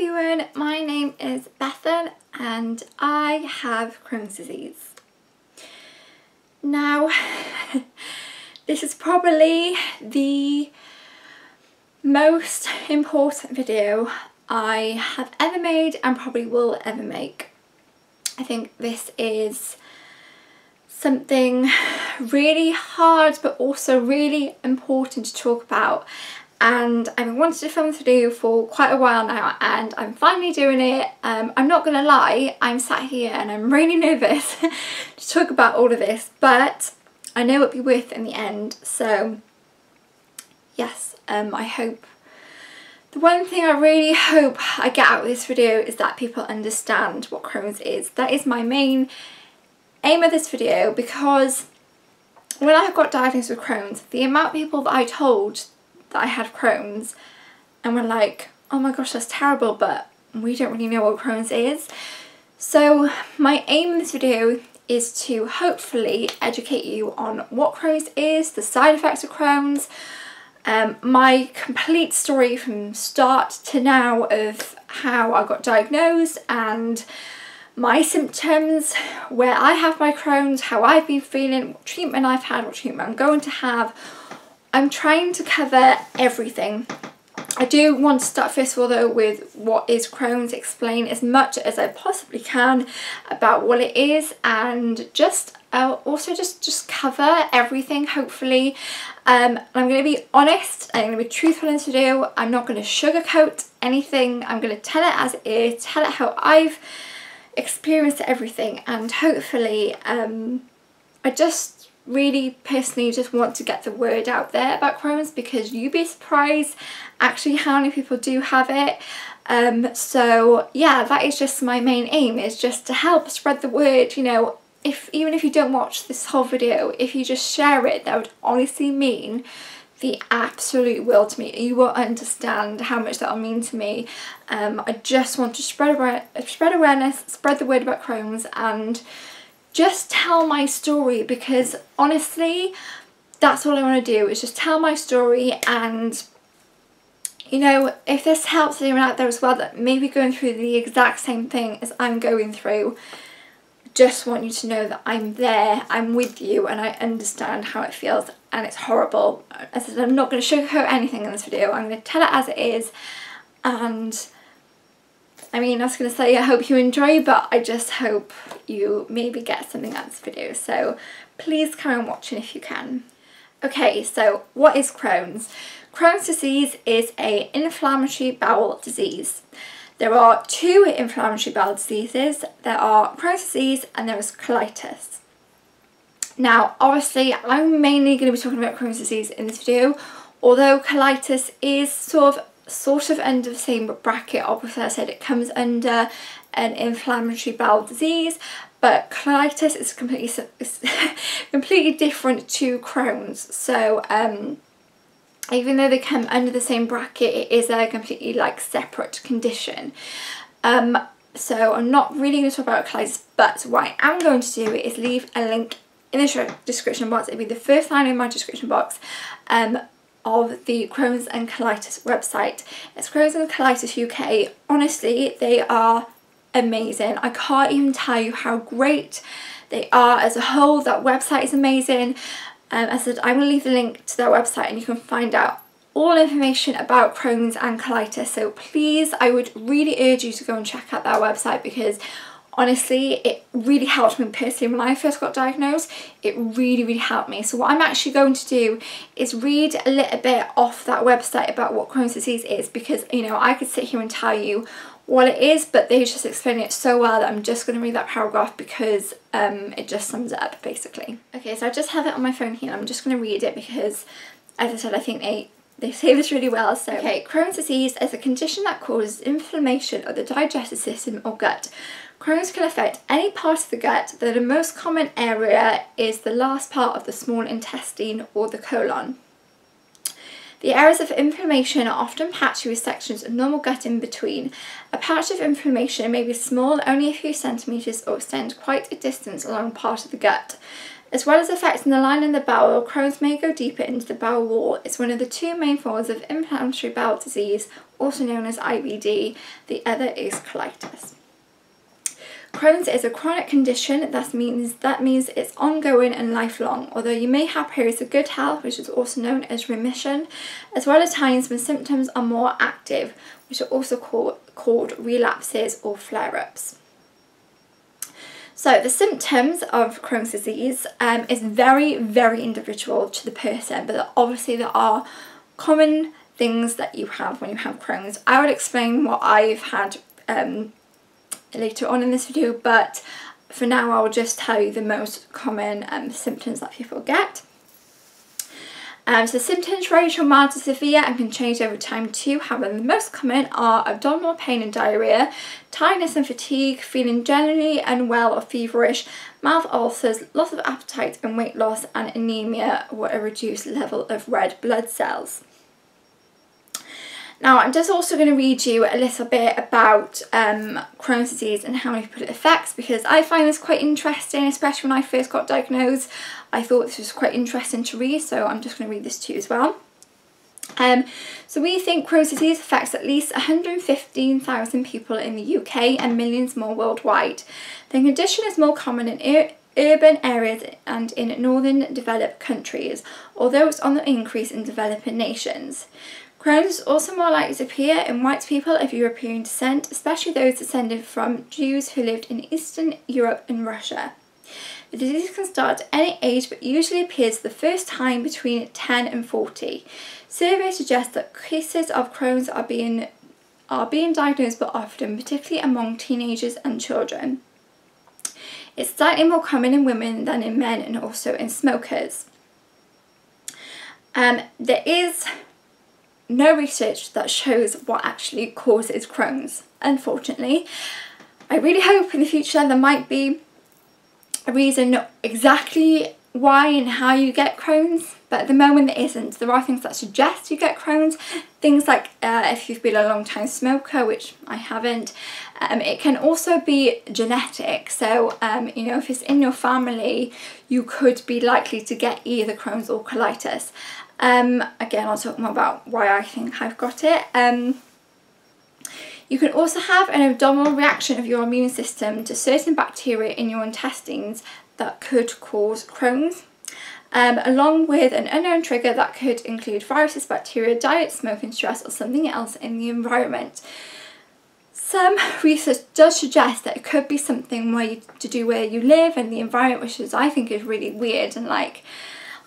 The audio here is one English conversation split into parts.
everyone, my name is Bethan and I have Crohn's disease. Now, this is probably the most important video I have ever made and probably will ever make. I think this is something really hard but also really important to talk about, and I've wanted to film this video for quite a while now and I'm finally doing it. I'm not gonna lie, I'm sat here and I'm really nervous to talk about all of this, but I know it'll be worth it in the end. So yes, I hope, the one thing I really hope I get out of this video is that people understand what Crohn's is. That is my main aim of this video, because when I got diagnosed with Crohn's, the amount of people that I told that I had Crohn's and were like, oh my gosh, that's terrible, but we don't really know what Crohn's is. So my aim in this video is to hopefully educate you on what Crohn's is, the side effects of Crohn's, my complete story from start to now of how I got diagnosed and my symptoms, where I have my Crohn's, how I've been feeling, what treatment I've had, what treatment I'm going to have. I'm trying to cover everything. I do want to start first of all though with what is Crohn's, explain as much as I possibly can about what it is, and just also just cover everything hopefully. I'm going to be honest, I'm going to be truthful in this video. I'm not going to sugarcoat anything. I'm going to tell it as it is, tell it how I've experienced everything, and hopefully I just really personally just want to get the word out there about Crohn's, because you'd be surprised actually how many people do have it. So yeah, that is just my main aim, is just to help spread the word. You know, even if you don't watch this whole video, if you just share it, that would honestly mean the absolute world to me. You will understand how much that will mean to me. I just want to spread awareness, spread the word about Crohn's, and just tell my story, because honestly that's all I want to do, is just tell my story. And you know, if this helps anyone out there as well that may be going through the exact same thing as I'm going through, just want you to know that I'm there, I'm with you, and I understand how it feels, and it's horrible. As I said, I'm not going to sugarcoat anything in this video. I'm going to tell it as it is, and I mean, I was going to say I hope you enjoy, but I just hope you maybe get something out of this video. So please carry on watching if you can. Okay, so what is Crohn's? Crohn's disease is an inflammatory bowel disease. There are two inflammatory bowel diseases. There are Crohn's disease and there is colitis. Now, obviously, I'm mainly going to be talking about Crohn's disease in this video, although colitis is sort of under the same bracket. Obviously, I said it comes under an inflammatory bowel disease, but colitis is completely different to Crohn's. So even though they come under the same bracket, it is a completely separate condition. So I'm not really going to talk about colitis, but what I am going to do is leave a link in the description box. It'll be the first line in my description box of the Crohn's and Colitis website. It's Crohn's and Colitis UK. Honestly, they are amazing. I can't even tell you how great they are as a whole. That website is amazing. As I said, I'm going to leave the link to their website and you can find out all information about Crohn's and colitis. So please, I would really urge you to go and check out their website, because honestly, it really helped me personally when I first got diagnosed. It really helped me. So what I'm actually going to do is read a little bit off that website about what Crohn's disease is, because, you know, I could sit here and tell you what it is, but they just explain it so well that I'm just going to read that paragraph, because it just sums it up basically. Okay, so I just have it on my phone here and I'm just going to read it because, as I said, I think they say this really well. So, okay, Crohn's disease is a condition that causes inflammation of the digestive system or gut. Crohn's can affect any part of the gut, though the most common area is the last part of the small intestine or the colon. The areas of inflammation are often patchy with sections of normal gut in between. A patch of inflammation may be small, only a few centimetres, or extend quite a distance along part of the gut. As well as affecting the lining of the bowel, Crohn's may go deeper into the bowel wall. It's one of the two main forms of inflammatory bowel disease, also known as IBD. The other is colitis. Crohn's is a chronic condition. That means it's ongoing and lifelong, although you may have periods of good health, which is also known as remission, as well as times when symptoms are more active, which are also called relapses or flare-ups. So the symptoms of Crohn's disease is very, very individual to the person, but obviously there are common things that you have when you have Crohn's. I will explain what I've had later on in this video, but for now I'll just tell you the most common symptoms that people get. So symptoms range from mild to severe and can change over time too. However, the most common are abdominal pain and diarrhea, tiredness and fatigue, feeling generally unwell or feverish, mouth ulcers, loss of appetite and weight loss, and anemia or a reduced level of red blood cells. Now, I'm just also going to read you a little bit about Crohn's disease and how many people it affects, because I find this quite interesting, especially when I first got diagnosed. I thought this was quite interesting to read, so I'm just going to read this to you as well. So we think Crohn's disease affects at least 115,000 people in the UK and millions more worldwide. The condition is more common in urban areas and in northern developed countries, although it's on the increase in developing nations. Crohn's is also more likely to appear in white people of European descent, especially those descended from Jews who lived in Eastern Europe and Russia. The disease can start at any age but usually appears for the first time between 10 and 40. Surveys suggest that cases of Crohn's are being diagnosed but often, particularly among teenagers and children. It's slightly more common in women than in men and also in smokers. There is no research that shows what actually causes Crohn's, unfortunately. I really hope in the future there might be a reason exactly why and how you get Crohn's, but at the moment there isn't. There are things that suggest you get Crohn's, things like if you've been a long time smoker, which I haven't. It can also be genetic, so you know, if it's in your family you could be likely to get either Crohn's or colitis. Again, I'll talk more about why I think I've got it. You can also have an abdominal reaction of your immune system to certain bacteria in your intestines that could cause Crohn's, along with an unknown trigger that could include viruses, bacteria, diet, smoking, stress, or something else in the environment. Some research does suggest that it could be something to do where you live and the environment, which I think is really weird, and like,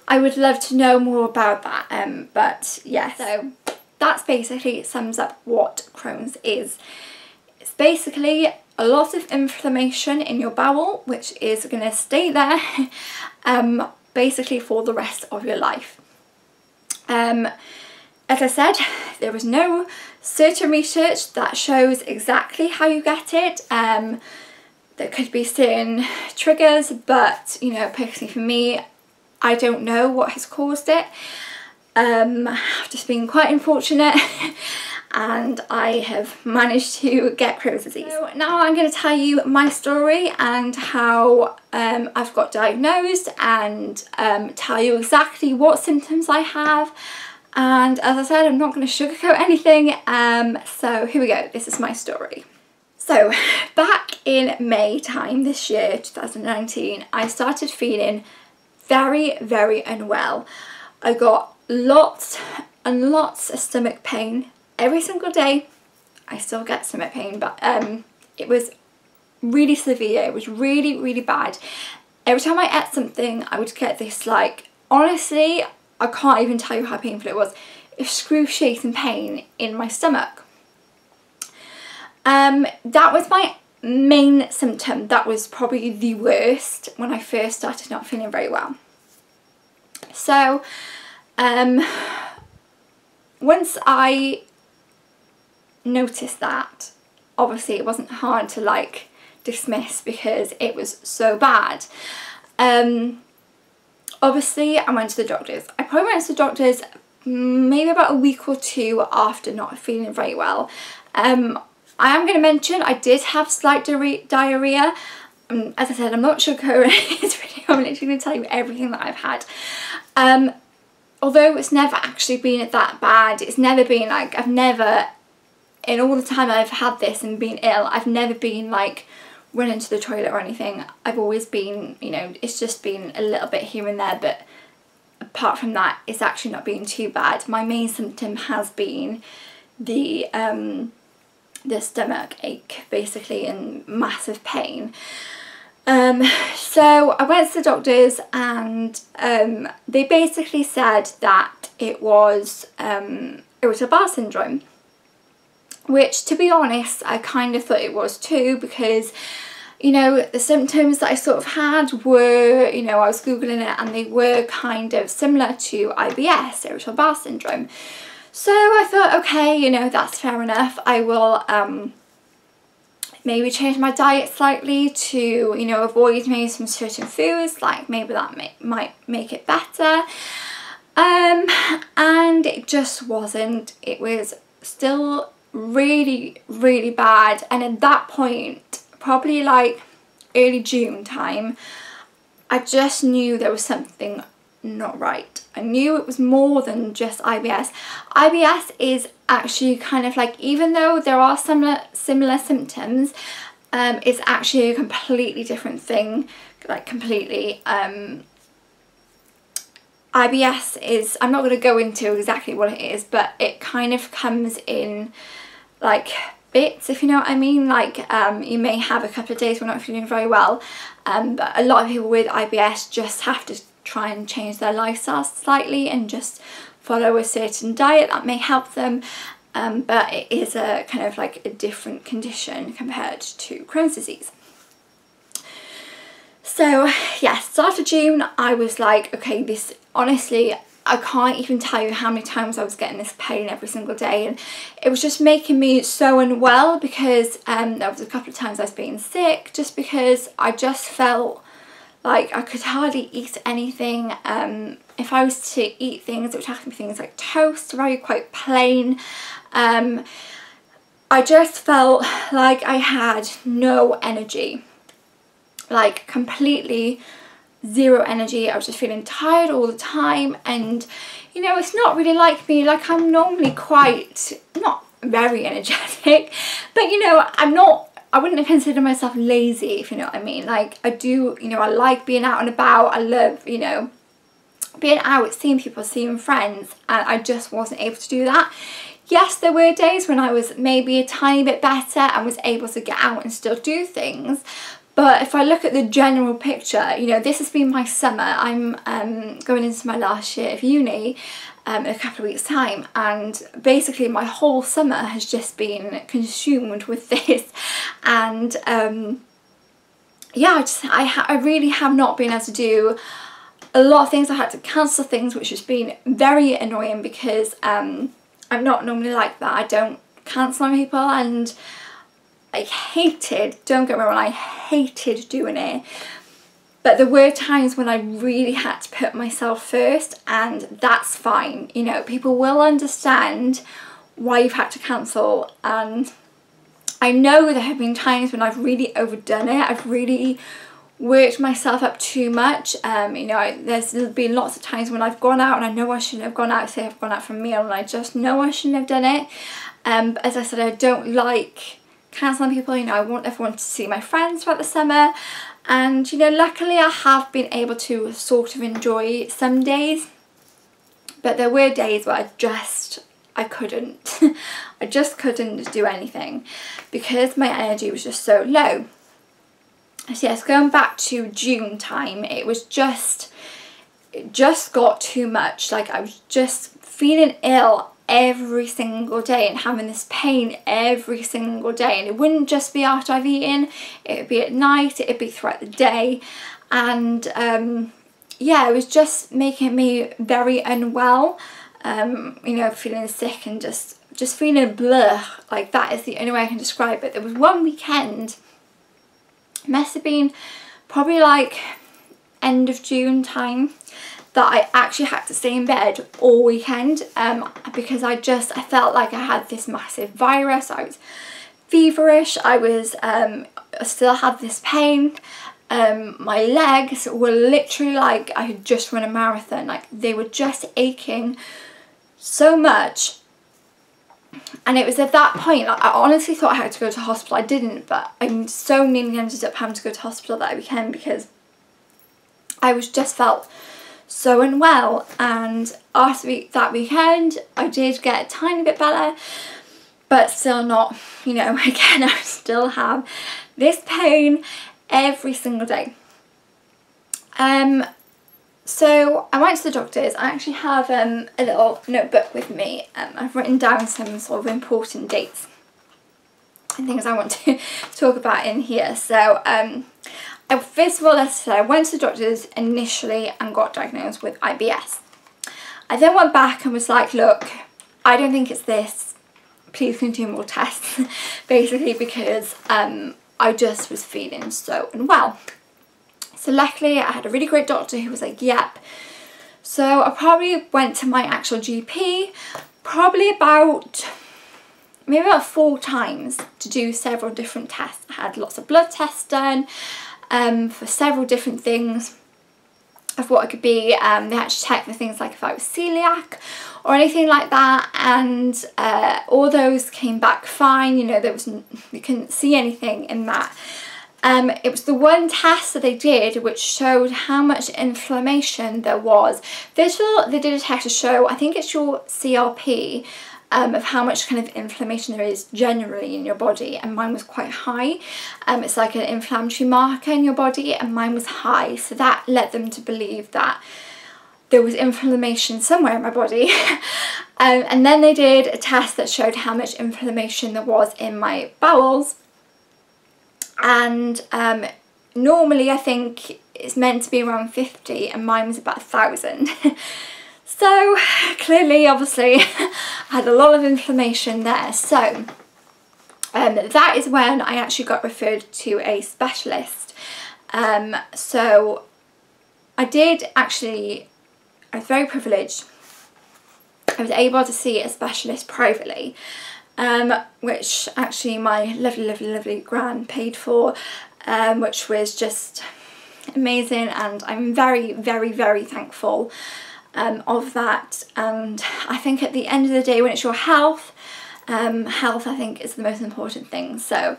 I would love to know more about that, but yeah, so that's basically sums up what Crohn's is. It's basically a lot of inflammation in your bowel, which is going to stay there basically for the rest of your life. As I said, there is no certain research that shows exactly how you get it. There could be certain triggers, but you know, personally for me, I don't know what has caused it. I've just been quite unfortunate and I have managed to get Crohn's disease. So now I'm going to tell you my story and how I've got diagnosed, and tell you exactly what symptoms I have. And as I said, I'm not going to sugarcoat anything, so here we go, this is my story. So back in May time this year, 2019, I started feeling very, very unwell. I got lots and lots of stomach pain every single day. I still get stomach pain, but it was really severe. It was really, really bad. Every time I ate something, I would get this, like, honestly, I can't even tell you how painful it was. Excruciating pain in my stomach. That was my main symptom. That was probably the worst when I first started not feeling very well. So once I noticed that, obviously it wasn't hard to like dismiss because it was so bad. Obviously I went to the doctors. I probably went to the doctors maybe about a week or two after not feeling very well. I am going to mention I did have slight diarrhea. as I said, I'm not sugarcoating this video. I'm literally going to tell you everything that I've had. Although it's never actually been that bad, it's never been like, I've never, in all the time I've had this and been ill, I've never been like running to the toilet or anything. I've always been, you know, it's just been a little bit here and there, but apart from that, it's actually not been too bad. My main symptom has been the stomach ache, basically, and massive pain. So I went to the doctors, and they basically said that it was irritable bowel syndrome, which, to be honest, I kind of thought it was too, because, you know, the symptoms that I sort of had were, you know, I was googling it and they were kind of similar to IBS, irritable bowel syndrome. So I thought, okay, you know, that's fair enough. I will maybe change my diet slightly to, you know, avoid maybe some certain foods, like maybe that might make it better. And it just wasn't. It was still really, really bad. And at that point, probably like early June time, I just knew there was something not right. I knew it was more than just IBS. IBS is actually kind of like, even though there are similar symptoms, it's actually a completely different thing, like completely. IBS is, I'm not going to go into exactly what it is, but it kind of comes in like bits, if you know what I mean. Like you may have a couple of days when you're not feeling very well, but a lot of people with IBS just have to try and change their lifestyle slightly and just follow a certain diet that may help them, but it is a kind of like a different condition compared to Crohn's disease. So yeah, start of June, I was like, okay, this, honestly, I can't even tell you how many times I was getting this pain every single day, and it was just making me so unwell, because there was a couple of times I was being sick, just because I just felt like I could hardly eat anything. If I was to eat things, it would have to be things like toast, very quite plain. I just felt like I had no energy, like completely zero energy. I was just feeling tired all the time, and you know, it's not really like me. Like, I'm normally quite, not very energetic, but you know, I wouldn't consider myself lazy, if you know what I mean. Like, I do, you know, I like being out and about. I love, you know, being out, seeing people, seeing friends, and I just wasn't able to do that. Yes, there were days when I was maybe a tiny bit better and was able to get out and still do things. But if I look at the general picture, you know, this has been my summer. I'm going into my last year of uni in a couple of weeks' time, and basically my whole summer has just been consumed with this. And yeah, I really have not been able to do a lot of things. I had to cancel things, which has been very annoying, because I'm not normally like that. I don't cancel on people, and I hated, don't get me wrong, I hated doing it, but there were times when I really had to put myself first, and that's fine. You know, people will understand why you've had to cancel, and I know there have been times when I've really overdone it. I've really worked myself up too much. You know, there's been lots of times when I've gone out and I know I shouldn't have gone out. Say I've gone out for a meal and I just know I shouldn't have done it. But as I said, I don't like cancelling people. You know, I want everyone to see my friends throughout the summer, and you know, luckily I have been able to sort of enjoy some days, but there were days where I couldn't I just couldn't do anything because my energy was just so low. So yes, going back to June time, it just got too much. Like, I was just feeling ill every single day and having this pain every single day, and it wouldn't just be after I've eaten, it would be at night, it would be throughout the day, and yeah, it was just making me very unwell. You know, feeling sick and just feeling blur. Like, that is the only way I can describe it. There was one weekend, must have been probably like end of June time, that I actually had to stay in bed all weekend because I felt like I had this massive virus. I was feverish. I still had this pain. My legs were literally like I had just run a marathon. Like, they were just aching so much. And it was at that point, like, I honestly thought I had to go to hospital. I didn't, but I so nearly ended up having to go to hospital that weekend because I just felt so unwell. And after that weekend, I did get a tiny bit better, but still not, you know, again, I still have this pain every single day. So I went to the doctors. I actually have a little notebook with me. I've written down some sort of important dates and things I want to talk about in here. So first of all, let's say I went to the doctors initially and got diagnosed with IBS. I then went back and was like, look, I don't think it's this. Please can you do more tests, basically, because I just was feeling so unwell. So luckily I had a really great doctor who was like, yep. So I probably went to my actual GP probably maybe about 4 times to do several different tests. I had lots of blood tests done for several different things of what it could be. They had to check for things like if I was celiac or anything like that, and all those came back fine. You know, you couldn't see anything in that. It was the one test that they did which showed how much inflammation there was. They did a test to show, I think it's your CRP, of how much kind of inflammation there is generally in your body, and mine was quite high. It's like an inflammatory marker in your body, and mine was high, so that led them to believe that there was inflammation somewhere in my body. And then they did a test that showed how much inflammation there was in my bowels. And normally I think it's meant to be around 50, and mine was about 1,000. So clearly, obviously, I had a lot of inflammation there. So that is when I actually got referred to a specialist. So I was very privileged. I was able to see a specialist privately. Which actually my lovely gran paid for, which was just amazing, and I'm very thankful of that. And I think at the end of the day, when it's your health, health I think is the most important thing. So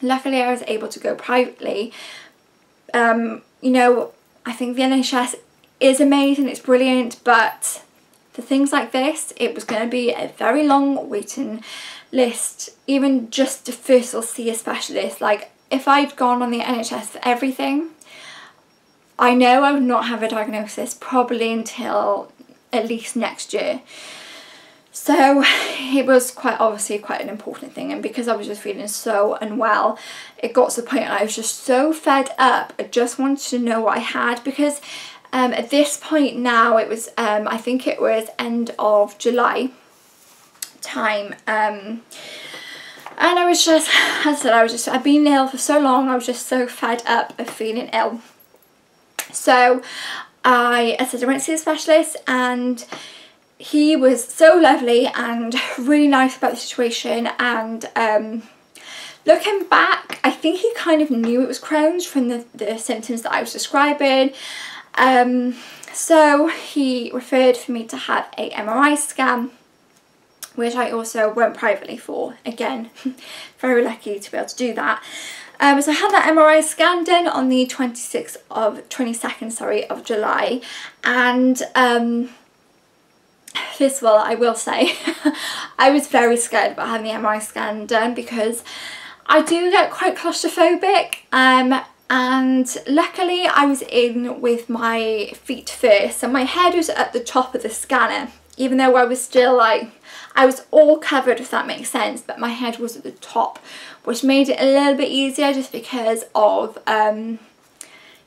luckily I was able to go privately. You know, I think the NHS is amazing, it's brilliant, but for things like this, it was going to be a very long waiting list, even just to first of all see a specialist. Like, if I'd gone on the NHS for everything, I know I would not have a diagnosis probably until at least next year. So it was obviously quite an important thing, and because I was just feeling so unwell, it got to the point I was just so fed up. I just wanted to know what I had, because at this point now, it was I think it was end of July time, and I was just, as I said, I've been ill for so long. I was just so fed up of feeling ill. So I went to see a specialist, and he was so lovely and really nice about the situation. And looking back, I think he kind of knew it was Crohn's from the symptoms that I was describing. So he referred for me to have a MRI scan, which I also went privately for. Again, very lucky to be able to do that. So I had that MRI scan done on the 22nd of July, and first of all, I will say I was very scared about having the MRI scan done, because I do get quite claustrophobic, and luckily I was in with my feet first, and my head was at the top of the scanner, even though I was still like, I was all covered, if that makes sense, but my head was at the top, which made it a little bit easier, just because of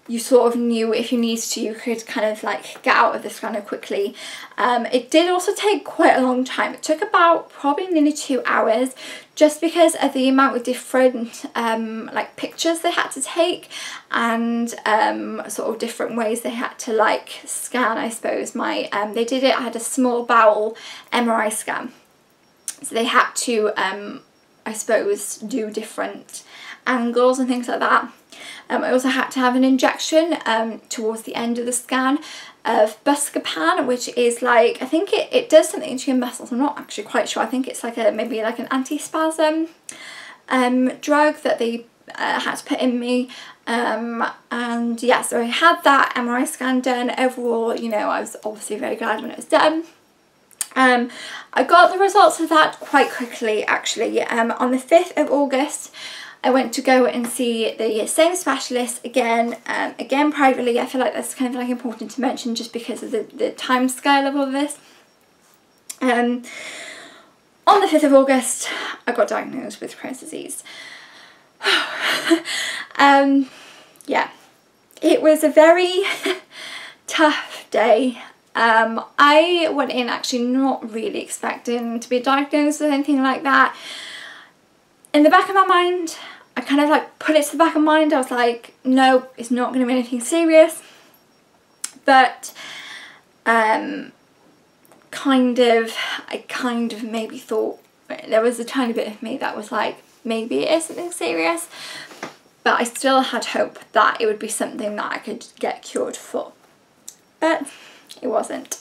you sort of knew if you needed to, you could kind of like get out of the scanner quickly. It did also take quite a long time. It took about probably nearly 2 hours, just because of the amount of different like pictures they had to take, and sort of different ways they had to like scan, I suppose. I had a small bowel MRI scan, so they had to I I suppose, do different angles and things like that. I also had to have an injection towards the end of the scan of Buscopan, which is like, I think it does something to your muscles. I'm not actually quite sure. I think it's like maybe like an anti-spasm drug that they had to put in me. And yeah, so I had that MRI scan done. Overall, you know, I was obviously very glad when it was done. I got the results of that quite quickly actually. On the 5th of August I went to go and see the same specialist again, again privately. I feel like that's kind of like important to mention just because of the time scale of all of this. On the 5th of August I got diagnosed with Crohn's disease. Yeah, it was a very tough day. I went in actually not really expecting to be diagnosed with anything like that. In the back of my mind, I kind of like put it to the back of my mind. I was like, no, it's not going to be anything serious. But I kind of maybe thought, there was a tiny bit of me that was like, maybe it is something serious. But I still had hope that it would be something that I could get cured for. But it wasn't.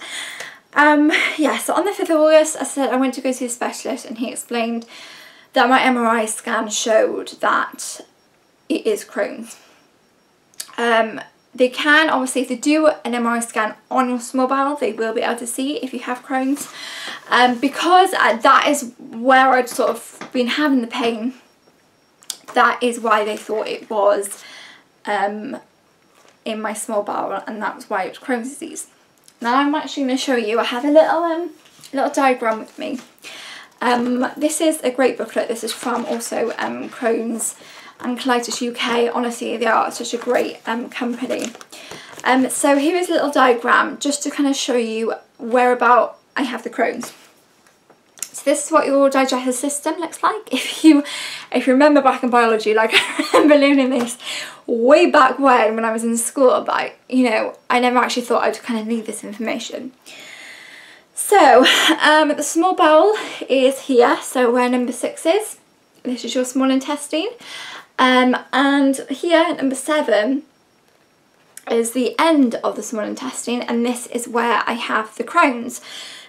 Yeah, so on the 5th of August, I said I went to go see a specialist, and he explained that my MRI scan showed that it is Crohn's. They can, obviously, if they do an MRI scan on your small bowel, they will be able to see if you have Crohn's. Because that is where I'd sort of been having the pain, that is why they thought it was in my small bowel, and that was why it was Crohn's disease. Now I'm actually going to show you, I have a little diagram with me. This is a great booklet. This is from also Crohn's and Colitis UK. Honestly, they are such a great company. So here is a little diagram just to kind of show you whereabout I have the Crohn's. So this is what your digestive system looks like. If you remember back in biology, like I remember learning this way back when I was in school, but you know, I never actually thought I'd kind of need this information. So the small bowel is here, so where number 6 is. This is your small intestine. And here, number 7 is the end of the small intestine, and this is where I have the Crohn's.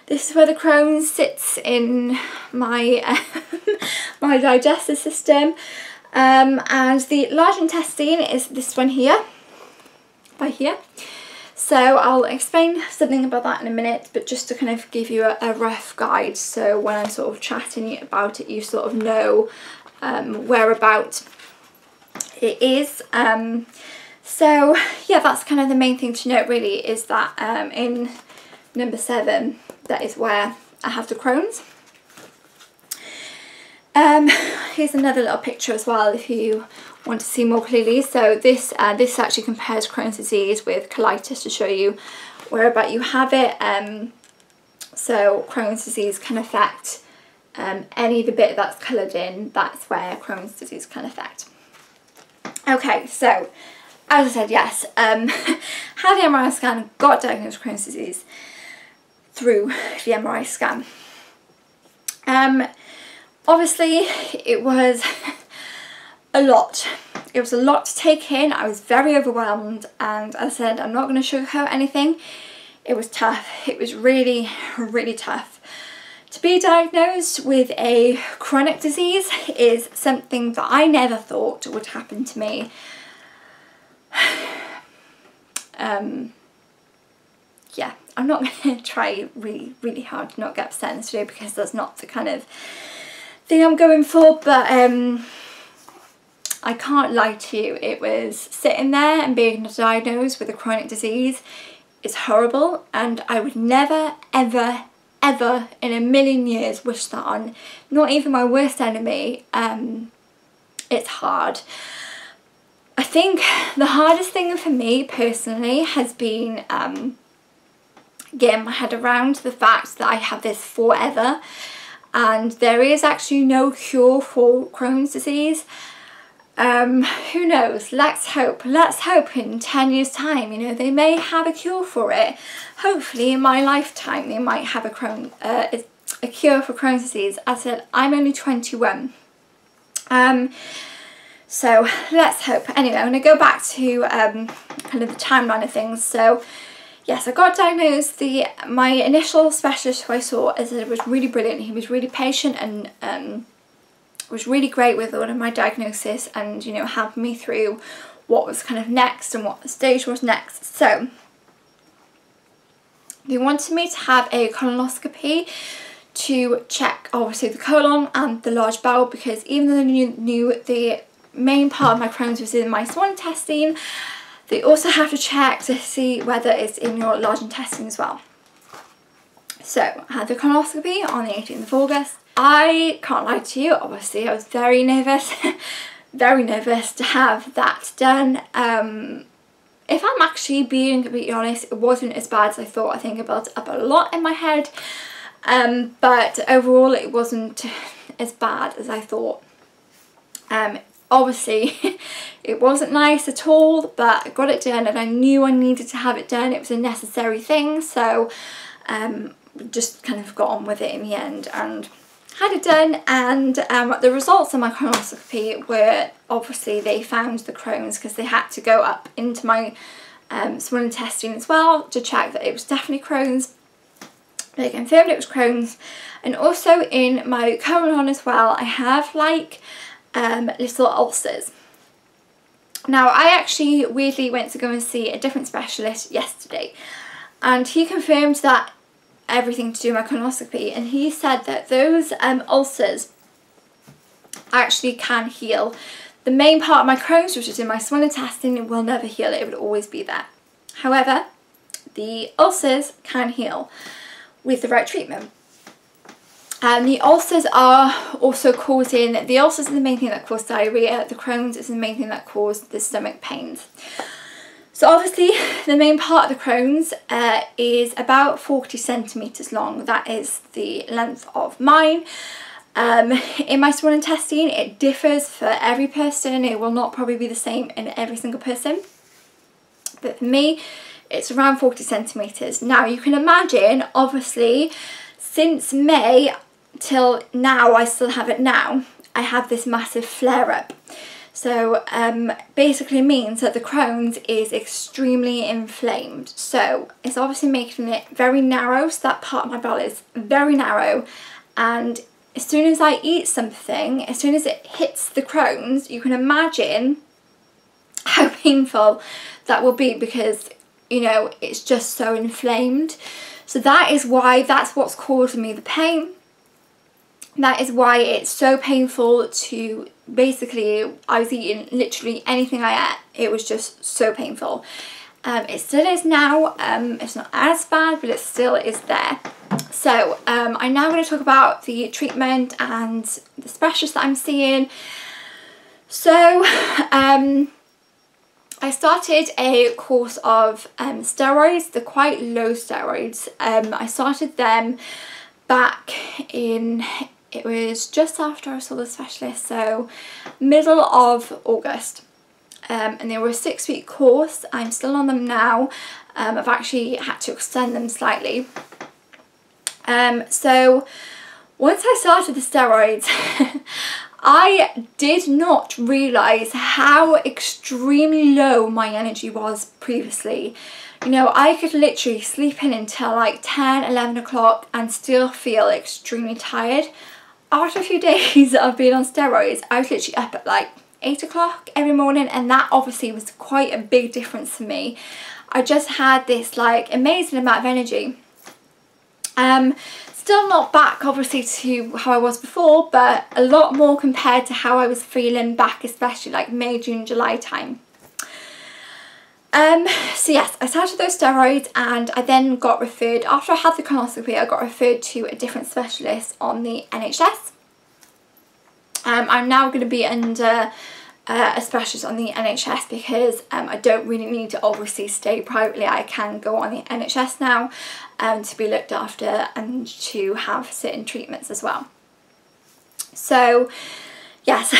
This is where the Crohn's sits in my my digestive system. And the large intestine is this one here, by here. So I'll explain something about that in a minute, but just to kind of give you a rough guide, so when I'm sort of chatting about it, you sort of know whereabout it is. So yeah, that's kind of the main thing to note really, is that in number 7, that is where I have the Crohn's. Here's another little picture as well if you want to see more clearly. So this actually compares Crohn's disease with colitis to show you whereabout you have it. So Crohn's disease can affect any of the bit that's coloured in. That's where Crohn's disease can affect. Okay, so as I said, yes, had the MRI scan, got diagnosed with Crohn's disease through the MRI scan. Obviously it was a lot. It was a lot to take in. I was very overwhelmed, and as I said, I'm not going to sugarcoat anything. It was tough. It was really, really tough. To be diagnosed with a chronic disease is something that I never thought would happen to me. Yeah, I'm not going to try really, really hard to not get upset in this video, because that's not the kind of thing I'm going for, but I can't lie to you, it was sitting there and being diagnosed with a chronic disease is horrible, and I would never, ever, ever in a million years wish that on, not even my worst enemy. It's hard. I think the hardest thing for me personally has been getting my head around the fact that I have this forever, and there is actually no cure for Crohn's disease. Who knows? Let's hope in 10 years time, you know, they may have a cure for it. Hopefully in my lifetime they might have a cure for Crohn's disease. As I said, I'm only 21. So let's hope. Anyway, I'm going to go back to kind of the timeline of things. So yes, I got diagnosed. My initial specialist who I saw, as I said, was really brilliant. He was really patient and was really great with all of my diagnosis, and you know, helped me through what was kind of next and what the stage was next. So they wanted me to have a colonoscopy to check obviously the colon and the large bowel, because even though they knew the main part of my Crohn's was in my small intestine, they also have to check to see whether it's in your large intestine as well. So I had the colonoscopy on the 18th of August. I can't lie to you, obviously I was very nervous, very nervous to have that done. If I'm actually being completely honest, it wasn't as bad as I thought. I think I built up a lot in my head, but overall it wasn't as bad as I thought. Obviously it wasn't nice at all, but I got it done and I knew I needed to have it done. It was a necessary thing, so just kind of got on with it in the end and had it done. And the results of my colonoscopy were, obviously they found the Crohn's, because they had to go up into my small intestine as well to check that it was definitely Crohn's. They confirmed it was Crohn's, and also in my colon as well I have like little ulcers. Now I actually weirdly went to go and see a different specialist yesterday, and he confirmed that everything to do with my colonoscopy, and he said that those ulcers actually can heal. The main part of my Crohn's, which is in my small intestine, it will never heal, it would always be there. However, the ulcers can heal with the right treatment. The ulcers are also causing, the ulcers are the main thing that cause diarrhea, the Crohn's is the main thing that cause the stomach pains. So obviously the main part of the Crohn's is about 40 centimetres long. That is the length of mine. In my small intestine it differs for every person. It will not probably be the same in every single person, but for me it's around 40 centimetres. Now you can imagine, obviously since May till now, I still have it now, I have this massive flare up. So basically means that the Crohn's is extremely inflamed. So it's obviously making it very narrow, so that part of my bowel is very narrow, and as soon as I eat something, as soon as it hits the Crohn's, you can imagine how painful that will be, because you know it's just so inflamed. So that is why, that's what's causing me the pain. That is why it's so painful to, basically I was eating literally anything I ate, it was just so painful. It still is now, it's not as bad, but it still is there. So I'm now going to talk about the treatment and the specialist that I'm seeing. So I started a course of steroids. They're quite low steroids. I started them back in, it was just after I saw the specialist, so middle of August. And they were a 6-week course. I'm still on them now. I've actually had to extend them slightly. So once I started the steroids, I did not realise how extremely low my energy was previously. You know, I could literally sleep in until like 10, 11 o'clock and still feel extremely tired. After a few days of being on steroids, I was literally up at like 8 o'clock every morning, and that obviously was quite a big difference for me. I just had this like amazing amount of energy. Still not back obviously to how I was before, but a lot more compared to how I was feeling back, especially like May, June, July time. So yes, I started those steroids, and I then got referred, after I had the colonoscopy, I got referred to a different specialist on the NHS. I'm now going to be under a specialist on the NHS because I don't really need to obviously stay privately. I can go on the NHS now to be looked after and to have certain treatments as well. So yes,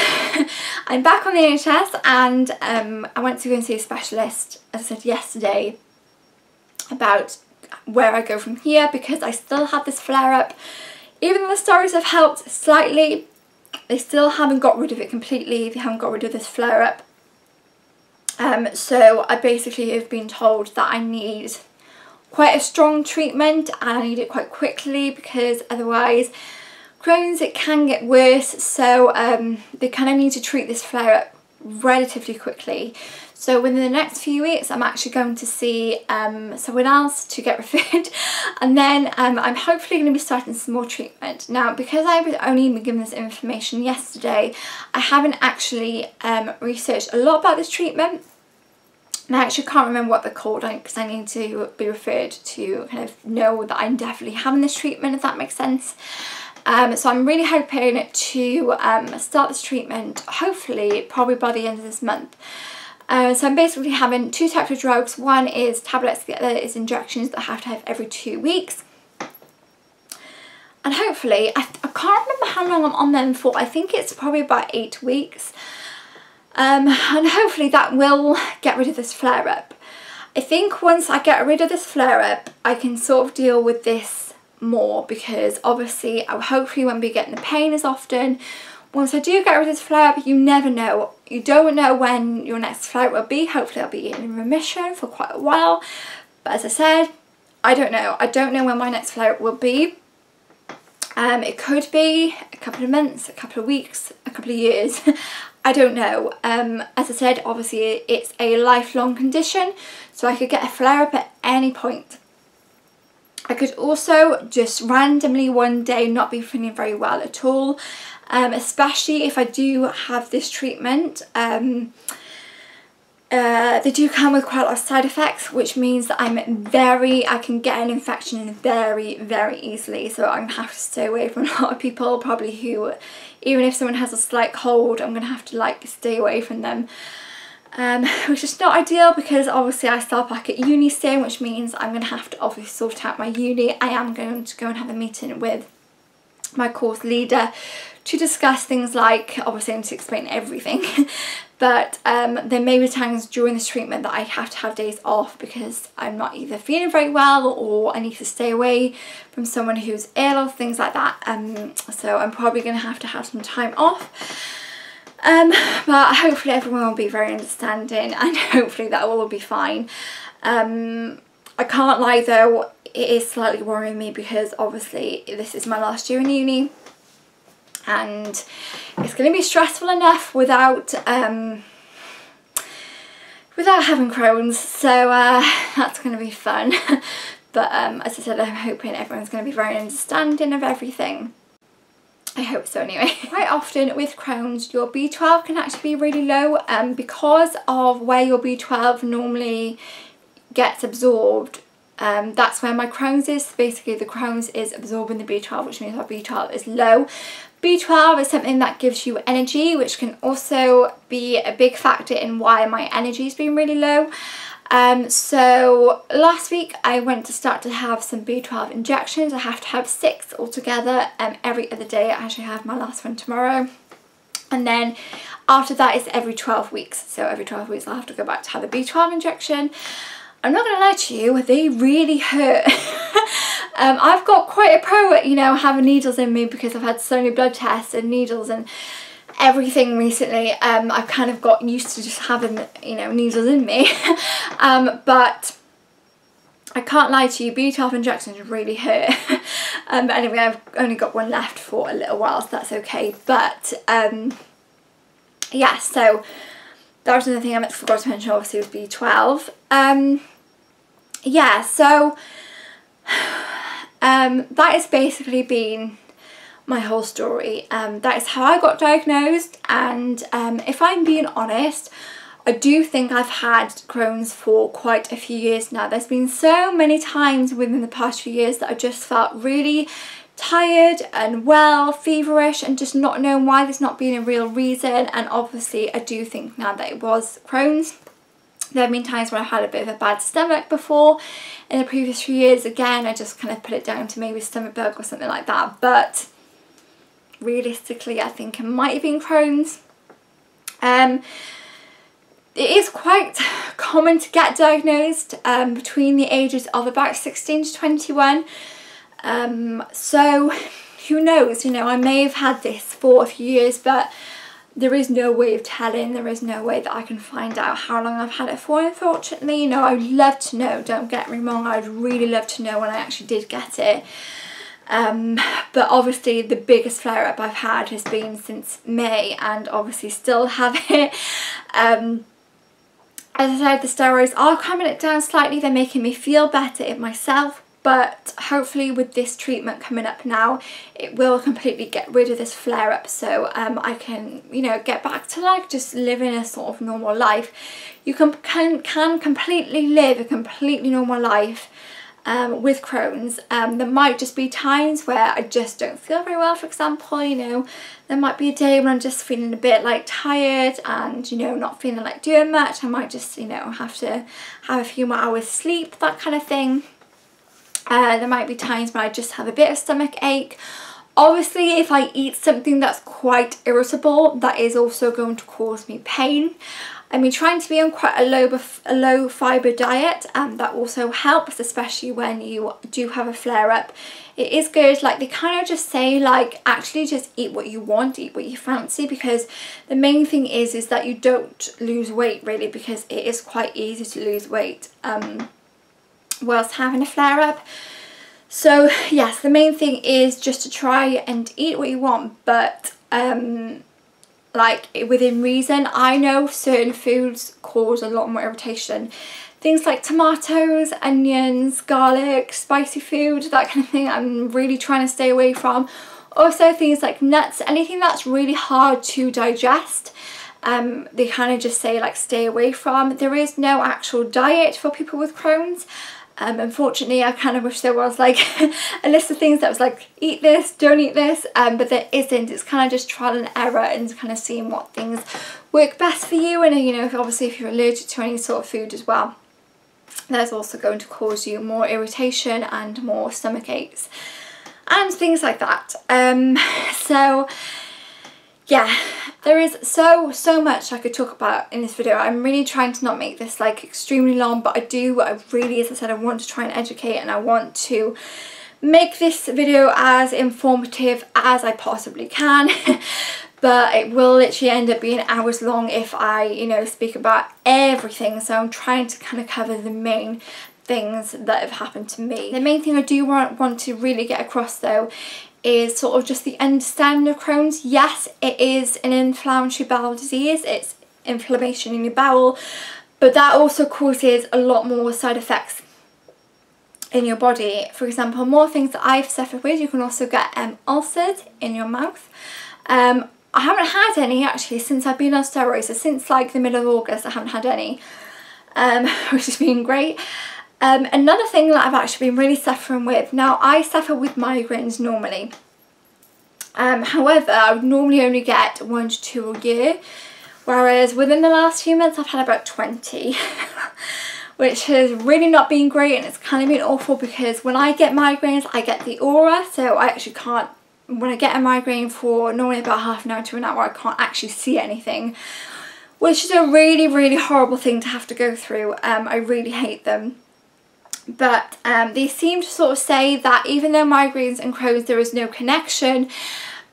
I'm back on the NHS, and I went to go and see a specialist, as I said yesterday, about where I go from here, because I still have this flare up. Even though the steroids have helped slightly, they still haven't got rid of it completely. They haven't got rid of this flare up. So I basically have been told that I need quite a strong treatment and I need it quite quickly, because otherwise Crohn's, it can get worse. So they kind of need to treat this flare up relatively quickly. So within the next few weeks I'm actually going to see someone else to get referred, and then I'm hopefully going to be starting some more treatment. Now, because I've only been given this information yesterday, I haven't actually researched a lot about this treatment, and I actually can't remember what they're called, because I need to be referred to kind of know that I'm definitely having this treatment, if that makes sense. So I'm really hoping to start this treatment, hopefully probably by the end of this month. So I'm basically having 2 types of drugs. One is tablets, the other is injections that I have to have every 2 weeks. And hopefully, I can't remember how long I'm on them for, I think it's probably about 8 weeks. And hopefully that will get rid of this flare up. I think once I get rid of this flare up, I can sort of deal with this more, because obviously I hopefully won't be getting the pain as often. Once I do get rid of this flare up, you never know. You don't know when your next flare up will be. Hopefully I'll be in remission for quite a while. But as I said, I don't know. I don't know when my next flare up will be. It could be a couple of months, a couple of weeks, a couple of years. I don't know. As I said, obviously it's a lifelong condition, so I could get a flare up at any point. I could also just randomly one day not be feeling very well at all. Especially if I do have this treatment. They do come with quite a lot of side effects, which means that I can get an infection very, very easily. So I'm going to have to stay away from a lot of people, probably, who, even if someone has a slight cold, I'm going to have to like stay away from them. Which is not ideal, because obviously I start back at uni soon, which means I'm going to have to obviously sort out my uni. I am going to go and have a meeting with my course leader to discuss things like, obviously I need to explain everything, but there may be times during this treatment that I have to have days off because I'm not either feeling very well or I need to stay away from someone who's ill or things like that. So I'm probably going to have some time off. But hopefully everyone will be very understanding, and hopefully that will all be fine. I can't lie though, it is slightly worrying me, because obviously this is my last year in uni and it's going to be stressful enough without having Crohn's, so that's going to be fun. But as I said, I'm hoping everyone's going to be very understanding of everything. I hope so anyway. Quite often with Crohn's, your B12 can actually be really low, because of where your B12 normally gets absorbed. That's where my Crohn's is. Basically the Crohn's is absorbing the B12, which means our B12 is low. B12 is something that gives you energy, which can also be a big factor in why my energy has been really low. So last week I went to start to have some B12 injections. I have to have 6 altogether, every other day. I actually have my last one tomorrow. And then after that it's every 12 weeks. So every 12 weeks I'll have to go back to have the B12 injection. I'm not going to lie to you, they really hurt. I've got quite a pro at, you know, having needles in me, because I've had so many blood tests and needles and everything recently. I've kind of got used to just having, you know, needles in me. But I can't lie to you, B12 injections really hurt. But anyway, I've only got one left for a little while, so that's okay. But yeah, so that was another thing I forgot to mention, obviously, was B12. Yeah, so that has basically been my whole story. That is how I got diagnosed, and if I'm being honest, I do think I've had Crohn's for quite a few years now. There's been so many times within the past few years that I just felt really tired and well, feverish, and just not knowing why. There's not been a real reason, and obviously I do think now that it was Crohn's. There have been times when I had a bit of a bad stomach before in the previous few years. Again, I just kind of put it down to maybe stomach bug or something like that, but realistically I think it might have been Crohn's. It is quite common to get diagnosed between the ages of about 16 to 21. So who knows, you know, I may have had this for a few years, but there is no way of telling. There is no way that I can find out how long I've had it for, unfortunately. You know, I'd love to know, don't get me wrong, I'd really love to know when I actually did get it. But obviously the biggest flare up I've had has been since May, and obviously still have it. As I said, the steroids are calming it down slightly, they're making me feel better in myself, but hopefully with this treatment coming up now, it will completely get rid of this flare up, so I can, you know, get back to like just living a sort of normal life. You can completely live a completely normal life with Crohn's. There might just be times where I just don't feel very well, for example, you know, there might be a day when I'm just feeling a bit like tired and, you know, not feeling like doing much. I might just, you know, have to have a few more hours sleep, that kind of thing. There might be times when I just have a bit of stomach ache. Obviously, if I eat something that's quite irritable, that is also going to cause me pain. I mean, trying to be on quite a low fibre diet, that also helps, especially when you do have a flare-up. It is good, like they kind of just say, like, actually just eat what you want, eat what you fancy, because the main thing is that you don't lose weight really, because it is quite easy to lose weight whilst having a flare-up. So yes, the main thing is just to try and eat what you want, but like within reason. I know certain foods cause a lot more irritation. Things like tomatoes, onions, garlic, spicy food, that kind of thing, I'm really trying to stay away from. Also things like nuts, anything that's really hard to digest, they kind of just say like stay away from. There is no actual diet for people with Crohn's. Unfortunately, I kind of wish there was like a list of things that was like eat this, don't eat this, but there isn't. It's kind of just trial and error and kind of seeing what things work best for you, and you know, obviously if you're allergic to any sort of food as well, that's also going to cause you more irritation and more stomach aches and things like that. So yeah, there is so much I could talk about in this video. I'm really trying to not make this like extremely long, but I really, as I said, I want to try and educate, and I want to make this video as informative as I possibly can. But it will literally end up being hours long if I, you know, speak about everything. So I'm trying to kind of cover the main things that have happened to me. The main thing I do want to really get across though is sort of just the understanding of Crohn's. Yes, it is an inflammatory bowel disease, it's inflammation in your bowel, but that also causes a lot more side effects in your body. For example, more things that I've suffered with, you can also get ulcers in your mouth. I haven't had any actually since I've been on steroids, so since like the middle of August I haven't had any, which has been great. Another thing that I've actually been really suffering with, now I suffer with migraines normally, however I would normally only get 1 to 2 a year, whereas within the last few months I've had about 20, which has really not been great, and it's kind of been awful because when I get migraines I get the aura, so I actually can't, when I get a migraine for normally about half an hour to an hour, I can't actually see anything, which is a really horrible thing to have to go through. I really hate them. But they seem to sort of say that even though migraines and Crohn's there is no connection,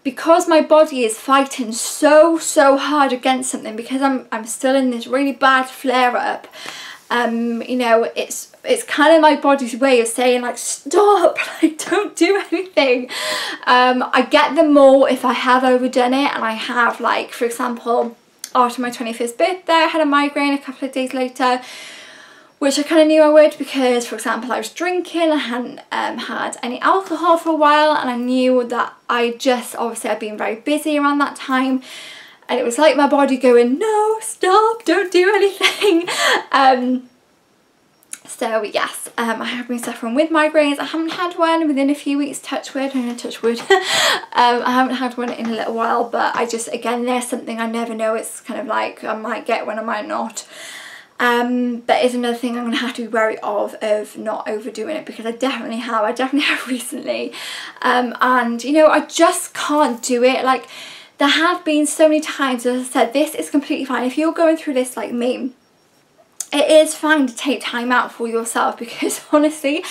because my body is fighting so hard against something, because I'm still in this really bad flare up, you know, it's kind of my body's way of saying like stop, like don't do anything. I get them more if I have overdone it, and I have, like, for example, after my 25th birthday I had a migraine a couple of days later, which I kind of knew I would because, for example, I was drinking, I hadn't had any alcohol for a while, and I knew that obviously I'd been very busy around that time, and it was like my body going, no, stop, don't do anything. So yes, I have been suffering with migraines. I haven't had one within a few weeks, touch wood, I'm going to touch wood. I haven't had one in a little while, but I just, again, there's something I never know. It's kind of like I might get one, I might not. That is another thing I'm going to have to be wary of not overdoing it, because I definitely have recently, and you know, I just can't do it. Like, there have been so many times, as I said, this is completely fine if you're going through this like me. It is fine to take time out for yourself, because honestly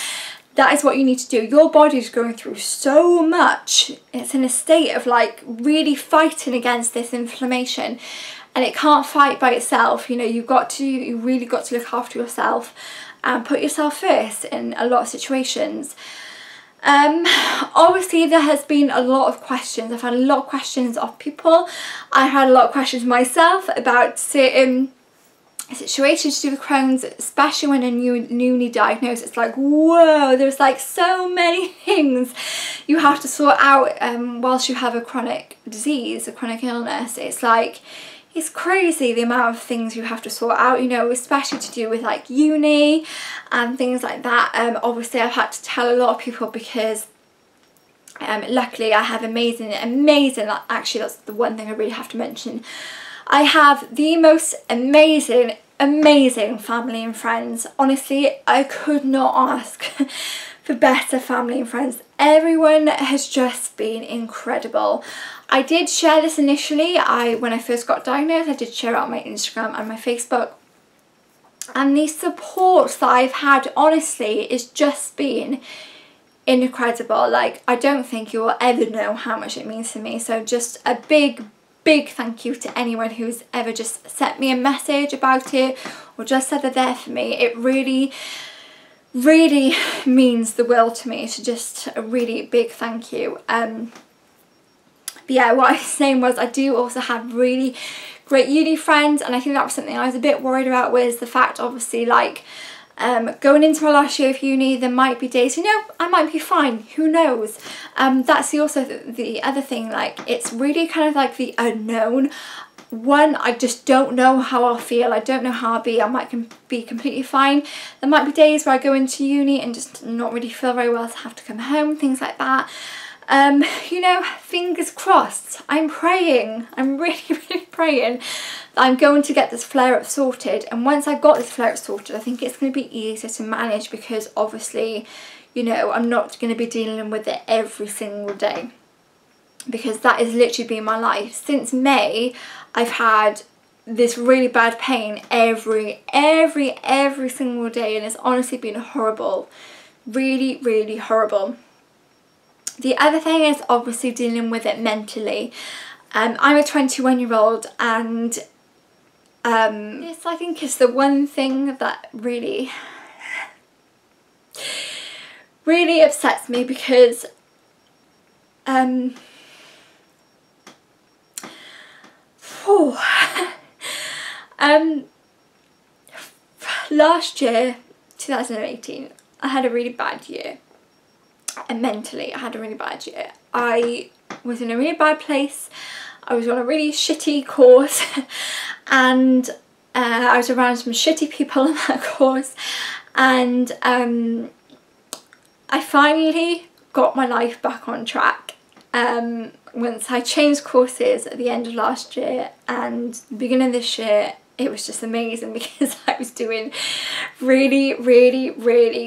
that is what you need to do. Your body's going through so much. It's in a state of like really fighting against this inflammation, and it can't fight by itself. You know, you really got to look after yourself and put yourself first in a lot of situations. Obviously there has been a lot of questions. I've had a lot of questions of people. I had a lot of questions myself about certain situations to do with Crohn's, especially when a newly diagnosed. It's like, whoa, there's like so many things you have to sort out whilst you have a chronic disease, a chronic illness. It's like, it's crazy the amount of things you have to sort out, you know, especially to do with like uni and things like that. Obviously I've had to tell a lot of people because luckily I have amazing, actually that's the one thing I really have to mention. I have the most amazing family and friends. Honestly, I could not ask for better family and friends. Everyone has just been incredible. I did share this initially. When I first got diagnosed, I did share it on my Instagram and my Facebook. And the support that I've had, honestly, is just been incredible. Like, I don't think you will ever know how much it means to me. So just a big thank you to anyone who's ever just sent me a message about it or just said they're there for me. It really means the world to me. So just a really big thank you. But yeah, what I was saying was I do also have really great uni friends, and I think that was something I was a bit worried about, was the fact, obviously, like going into my last year of uni, there might be days, you know, I might be fine, who knows. That's also the other thing, like it's really kind of like the unknown. One, I just don't know how I'll feel. I don't know how I'll be. I might be completely fine. There might be days where I go into uni and just not really feel very well, to have to come home, things like that. You know, fingers crossed. I'm praying. I'm really praying that I'm going to get this flare-up sorted. And once I've got this flare-up sorted, I think it's going to be easier to manage, because obviously, you know, I'm not going to be dealing with it every single day, because that has literally been my life. Since May, I've had this really bad pain every single day, and it's honestly been horrible. Really horrible. The other thing is obviously dealing with it mentally. I'm a 21-year-old, and it's, I think it's the one thing that really upsets me, because last year, 2018, I had a really bad year. And mentally, I had a really bad year. I was in a really bad place. I was on a really shitty course, and I was around some shitty people on that course, and I finally got my life back on track once I changed courses at the end of last year, and the beginning of this year. It was just amazing, because I was doing really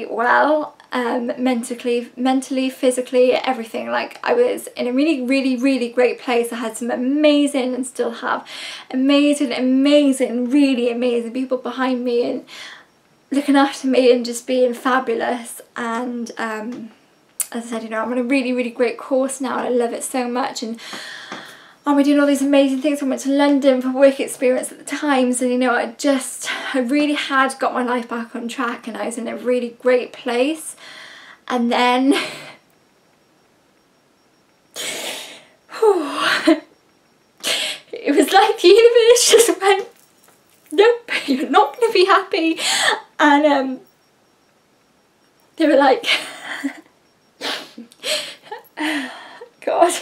well, mentally, physically, everything. Like, I was in a really great place. I had some amazing, and still have amazing, really amazing people behind me and looking after me and just being fabulous. And as I said, you know, I'm on a really great course now, and I love it so much. And we're doing all these amazing things. I went to London for work experience at the Times, and you know, I really had got my life back on track, and I was in a really great place. And then it was like the universe just went, nope, you're not going to be happy. And they were like, God.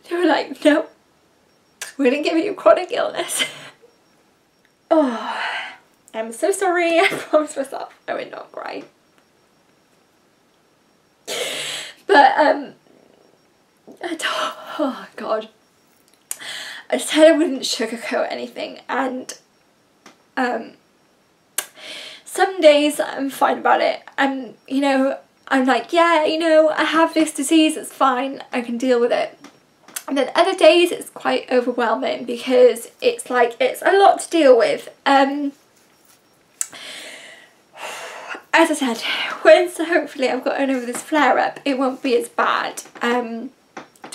They were like, no, we're going to give you chronic illness. Oh, I'm so sorry. I promised myself I would not cry. But, oh God. I said I wouldn't sugarcoat anything, and some days I'm fine about it, and you know, I'm like, yeah, you know, I have this disease, it's fine, I can deal with it. And then other days it's quite overwhelming because it's like, it's a lot to deal with. As I said, once hopefully I've gotten over this flare up, it won't be as bad to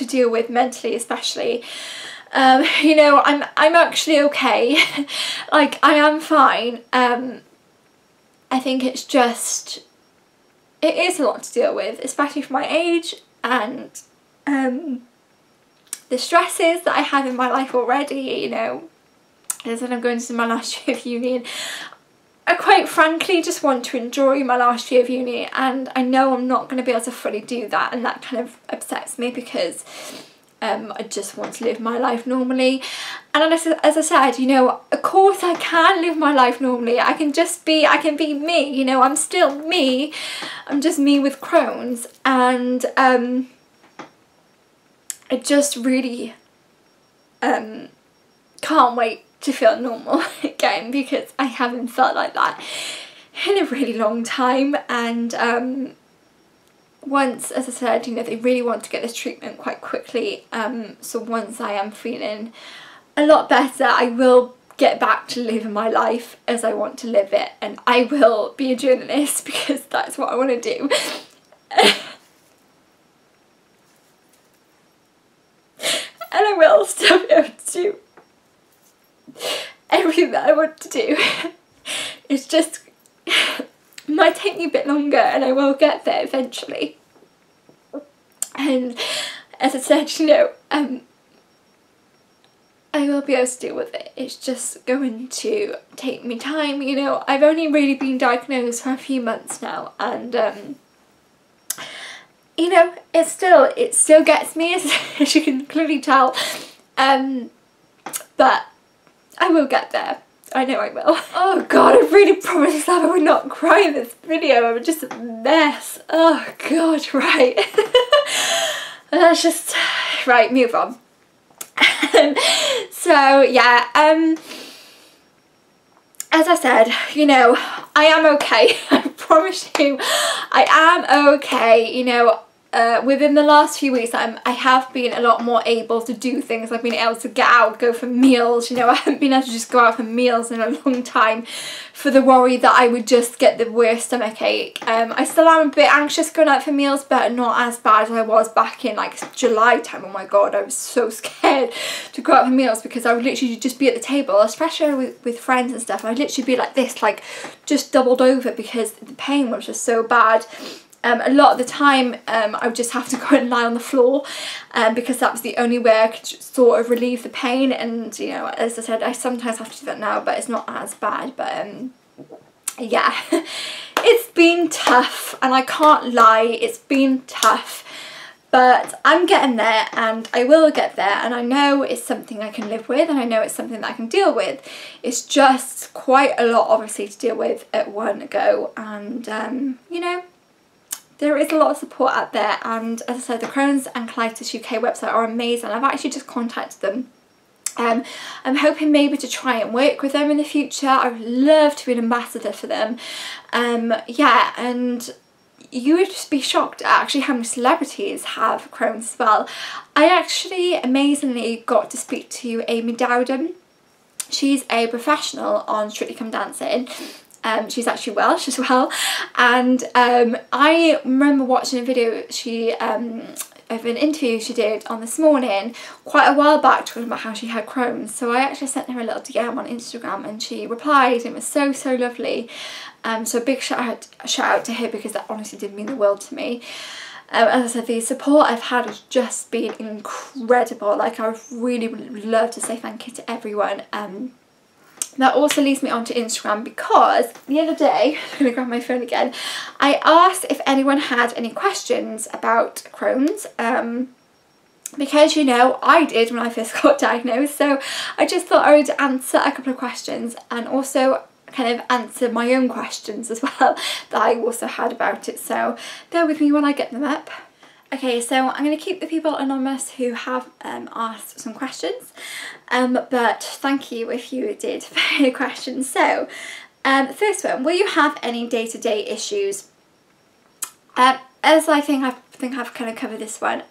deal with mentally, especially. You know, I'm actually okay. Like, I am fine. I think it's just, it is a lot to deal with, especially for my age, and the stresses that I have in my life already. You know, as I said, I'm going to my last year of uni, and I quite frankly just want to enjoy my last year of uni, and I know I'm not going to be able to fully do that, and that kind of upsets me because I just want to live my life normally. And as I said, you know, of course I can live my life normally. I can be me, you know, I'm still me. I'm just me with Crohn's, and I just really can't wait to feel normal again, because I haven't felt like that in a really long time. And once, as I said, you know, they really want to get this treatment quite quickly, so once I am feeling a lot better, I will get back to living my life as I want to live it, and I will be a journalist because that's what I want to do. And I will still be able to do everything that I want to do. It's just might take me a bit longer, and I will get there eventually. And as I said, you know, I will be able to deal with it. It's just going to take me time. You know, I've only really been diagnosed for a few months now, and you know, it still gets me, as you can clearly tell, but I will get there. I know I will. Oh god, I really promised myself I would not cry in this video. I'm just a mess. Oh god, right. Let's just, right, move on. So yeah, as I said, you know, I am okay. I promise you, I am okay. You know, within the last few weeks I have been a lot more able to do things. I've been able to get out, go for meals. You know, I haven't been able to just go out for meals in a long time for the worry that I would just get the worst stomach ache. I still am a bit anxious going out for meals, but not as bad as I was back in like July time. Oh my god, I was so scared to go out for meals because I would literally just be at the table, especially with friends and stuff. I'd literally be like this, like just doubled over, because the pain was just so bad. A lot of the time I would just have to go and lie on the floor, because that was the only way I could sort of relieve the pain. And you know, as I said, I sometimes have to do that now, but it's not as bad. But yeah, it's been tough, and I can't lie, it's been tough, but I'm getting there, and I will get there, and I know it's something I can live with, and I know it's something that I can deal with. It's just quite a lot, obviously, to deal with at one go, and you know, there is a lot of support out there. And as I said, the Crohn's and Colitis UK website are amazing. I've actually just contacted them. I'm hoping maybe to try and work with them in the future. I would love to be an ambassador for them. Yeah, and you would just be shocked at actually how many celebrities have Crohn's as well. I actually amazingly got to speak to Amy Dowden. She's a professional on Strictly Come Dancing. She's actually Welsh as well, and I remember watching a video of an interview she did on This Morning quite a while back, talking about how she had Crohn's. So I actually sent her a little DM on Instagram, and she replied, and it was so lovely. So a big shout out to her, because that honestly did mean the world to me. As I said, the support I've had has just been incredible. Like, I really would love to say thank you to everyone. That also leads me on to Instagram, because the other day, I'm going to grab my phone again, I asked if anyone had any questions about Crohn's, because, you know, I did when I first got diagnosed, so I just thought I would answer a couple of questions, and also kind of answer my own questions as well that I also had about it. So bear with me while I get them up. Okay, so I'm going to keep the people anonymous who have asked some questions, but thank you if you did for any questions. So, the first one, will you have any day-to-day issues? As I think I've kind of covered this one,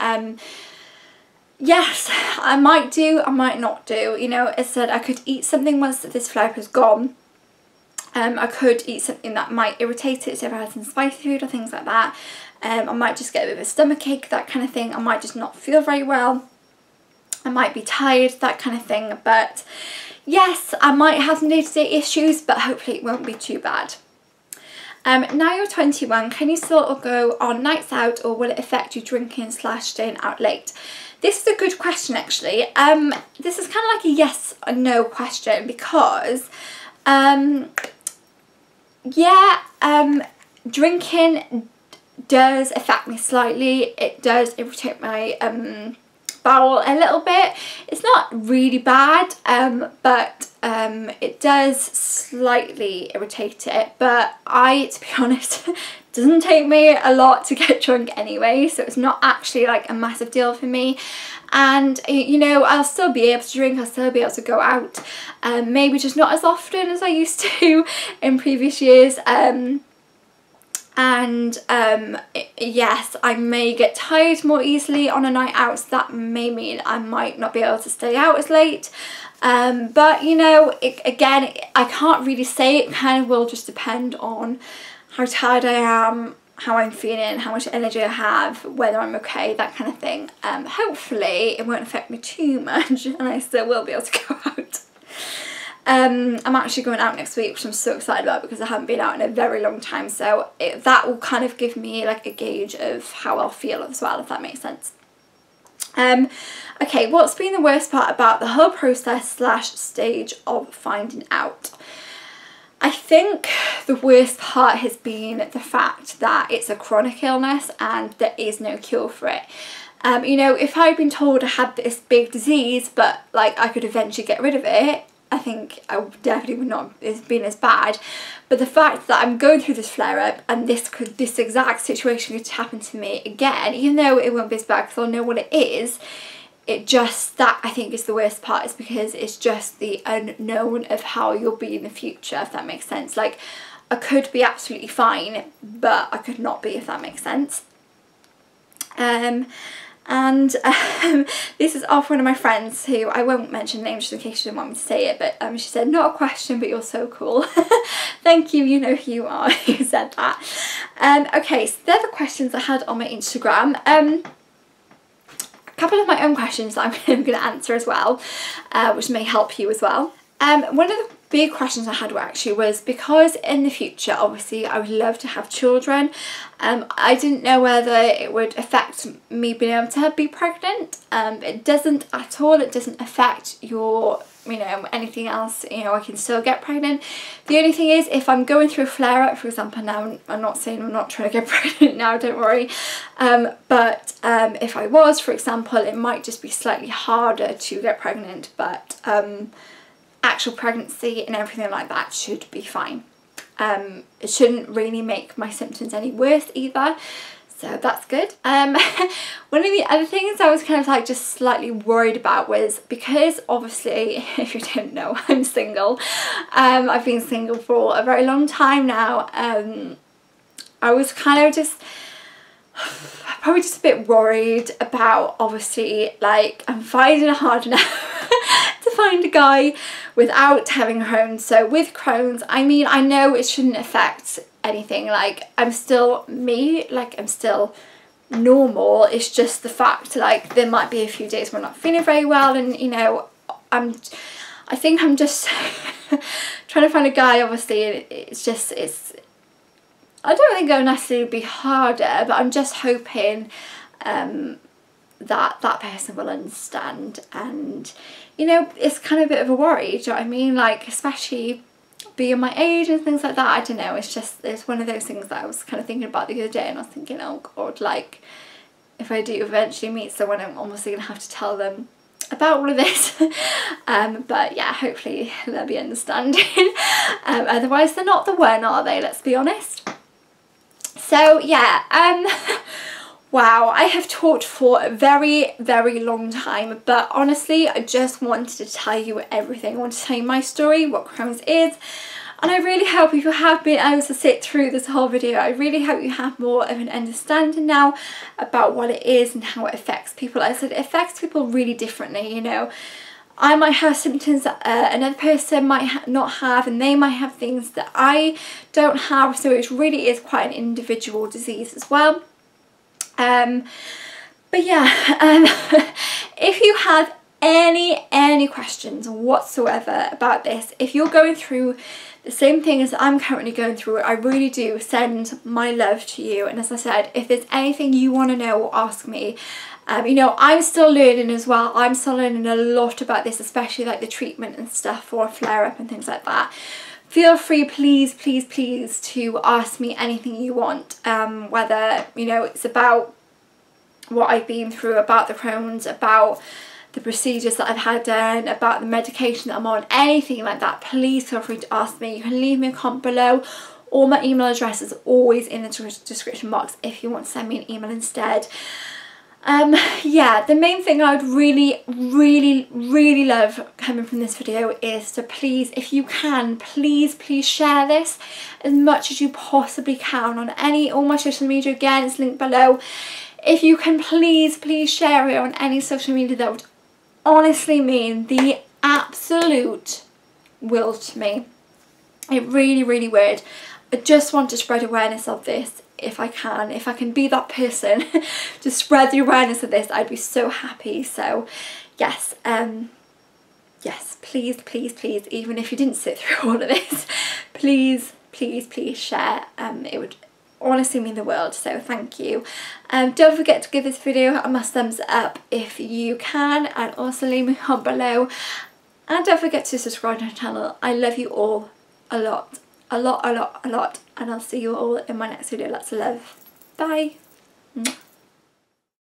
yes, I might do, I might not do. You know, as I said, I could eat something once this flare-up is gone. I could eat something that might irritate it, so if I had some spicy food or things like that. I might just get a bit of a stomachache, that kind of thing. I might just not feel very well. I might be tired, that kind of thing. But yes, I might have some day-to-day issues, but hopefully it won't be too bad. Now you're 21, can you still go on nights out, or will it affect you drinking / staying out late? This is a good question, actually. This is kind of like a yes or no question, because drinking does affect me slightly. It does irritate my bowel a little bit. It's not really bad, but it does slightly irritate it. But to be honest, it doesn't take me a lot to get drunk anyway, so it's not actually like a massive deal for me. And you know, I'll still be able to drink, I'll still be able to go out, maybe just not as often as I used to in previous years. Yes, I may get tired more easily on a night out, so that may mean I might not be able to stay out as late. But you know, again, I can't really say. It kind of will just depend on how tired I am, how I'm feeling, how much energy I have, whether I'm okay, that kind of thing. Hopefully it won't affect me too much and I still will be able to go out. I'm actually going out next week, which I'm so excited about because I haven't been out in a very long time, so that will kind of give me like a gauge of how I'll feel as well, if that makes sense. Okay, what's been the worst part about the whole process / stage of finding out? I think the worst part has been the fact that it's a chronic illness and there is no cure for it. You know, if I'd been told I had this big disease but like I could eventually get rid of it, I think I definitely would not have been as bad. But the fact that I'm going through this flare-up and this exact situation could happen to me again, even though it won't be as bad because I'll know what it is, that I think is the worst part, is because it's just the unknown of how you'll be in the future, if that makes sense. Like, I could be absolutely fine, but I could not be, if that makes sense. This is off one of my friends, who I won't mention names just in case she didn't want me to say it, but she said, "Not a question, but you're so cool." Thank you, you know who you are, who said that. Okay, so they're the questions I had on my Instagram. A couple of my own questions that I'm going to answer as well, which may help you as well. One of the big questions I had was because in the future, obviously, I would love to have children. I didn't know whether it would affect me being able to be pregnant. It doesn't at all. It doesn't affect your, you know, anything else. You know, I can still get pregnant. The only thing is, if I'm going through a flare-up, for example, now I'm not saying I'm not trying to get pregnant now, don't worry. But if I was, for example, it might just be slightly harder to get pregnant, but actual pregnancy and everything like that should be fine. It shouldn't really make my symptoms any worse either, so that's good. One of the other things I was kind of like just slightly worried about was, because obviously, if you don't know, I'm single. I've been single for a very long time now. I was kind of just probably just a bit worried about, obviously, like, I'm finding it hard enough to find a guy without having Crohn's. So with Crohn's, I mean, I know it shouldn't affect anything. Like, I'm still me, like, I'm still normal. It's just the fact, like, there might be a few days where I'm not feeling very well, and, you know, I think I'm just trying to find a guy, obviously, and I don't think it'll necessarily be harder, but I'm just hoping that person will understand. And, you know, it's kind of a bit of a worry, do you know what I mean? Like, especially being my age and things like that, I don't know, it's one of those things that I was kind of thinking about the other day, and I was thinking, oh God, like, if I do eventually meet someone, I'm obviously going to have to tell them about all of this. But yeah, hopefully they'll be understanding. Otherwise they're not the one, are they? Let's be honest. So yeah, wow, I have talked for a very, very long time, but honestly, I just wanted to tell you everything. I want to tell you my story, what Crohn's is. And I really hope if you have been able to sit through this whole video, I really hope you have more of an understanding now about what it is and how it affects people. As I said, it affects people really differently, you know. I might have symptoms that another person might not have, and they might have things that I don't have, so it really is quite an individual disease as well. But yeah, if you have any questions whatsoever about this, if you're going through the same thing as I'm currently going through, I really do send my love to you. And as I said, if there's anything you want to know or ask me, you know, I'm still learning as well. I'm still learning a lot about this, especially like the treatment and stuff for a flare-up and things like that. Feel free, please, please, please, to ask me anything you want, whether, you know, it's about what I've been through, about the Crohn's, about the procedures that I've had done, about the medication that I'm on, anything like that. Please feel free to ask me. You can leave me a comment below, or my email address is always in the description box if you want to send me an email instead. Yeah, the main thing I would really love coming from this video is to please, if you can, please share this as much as you possibly can on all my social media. Again, it's linked below. If you can please share it on any social media, that would honestly mean the absolute world to me. It really would. I just want to spread awareness of this if I can be that person to spread the awareness of this, I'd be so happy. So yes, yes, please, even if you didn't sit through all of this, please share. It would honestly mean the world, so thank you. Don't forget to give this video a thumbs up if you can, and also leave me a comment below, and don't forget to subscribe to my channel. I love you all a lot, and I'll see you all in my next video. Lots of love. Bye.